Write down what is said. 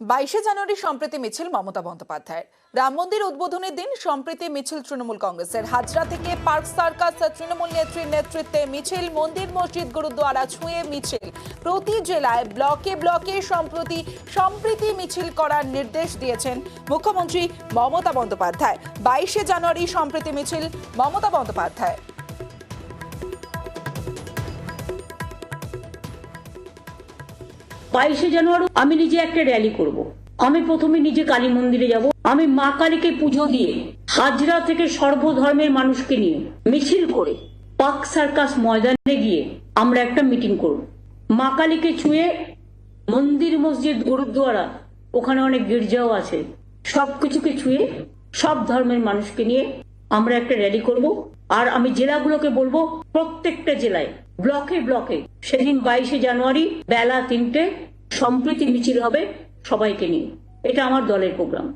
22শে জানুয়ারি সম্প্রীতি মিছিল মমতা বন্দ্যোপাধ্যায়ের। রাম মন্দির উদ্বোধনের দিন সম্প্রীতি মিছিল তৃণমূল কংগ্রেসের। হাজরা থেকে পার্ক সার্কাস তৃণমূল নেত্রীর নেতৃত্বে মিছিল, মন্দির মসজিদ গুরুদ্বারা ছুঁয়ে মিছিল। প্রতি জেলায় ব্লকে ব্লকে সম্প্রীতি মিছিল করার নির্দেশ দিয়েছেন মুখ্যমন্ত্রী মমতা বন্দ্যোপাধ্যায়। 22শে জানুয়ারি সম্প্রীতি মিছিল মমতা বন্দ্যোপাধ্যায়। 22শে জানুয়ারি আমি নিজে একটা র্যালি করব। আমি প্রথমে নিজে কালী মন্দিরে যাব। আমি মা কালীকে পুজো দিয়ে হাজরা থেকে সর্বধর্মের মানুষকে নিয়ে মিছিল করে পার্ক সার্কাস ময়দানে গিয়ে আমরা একটা মিটিং করব। মা কালীকে ছুঁয়ে মন্দির মসজিদ গুরুদ্বারা, ওখানে অনেক গির্জাও আছে, সবকিছুকে ছুঁয়ে সব ধর্মের মানুষকে নিয়ে আমরা একটা র্যালি করব। আর আমি জেলাগুলোকে বলবো প্রত্যেকটা জেলায় ব্লকে ব্লকে সেদিন 22শে জানুয়ারি বেলা 3টে সম্প্রীতি মিছিল হবে সবাইকে নিয়ে। এটা আমার দলের প্রোগ্রাম।